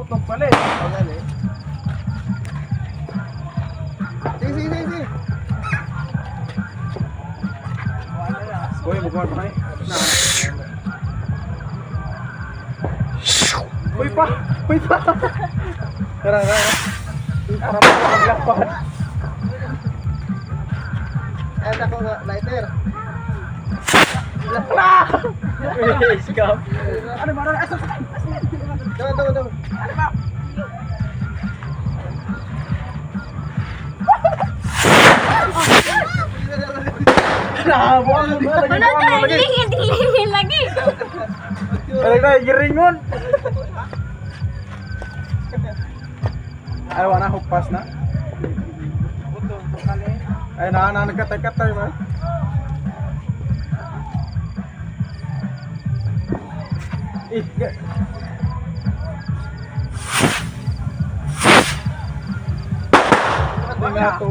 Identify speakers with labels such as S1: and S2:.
S1: Tutok pala eh.
S2: Ayan eh. Sige.
S1: Uy, magkuhan pa kayo. Uy pa! Tara. Para maglakpan.
S2: Ayan ako nga, lighter.
S1: Uy, scam. Ano ba?
S2: Daw.
S1: Nahabuan mo ba?
S3: Wala tayo, hilingin lagi.
S1: Balik na, giringon. Ay, wala hukpas na. Ay, nagkatay-katay ba? Hindi nga ito.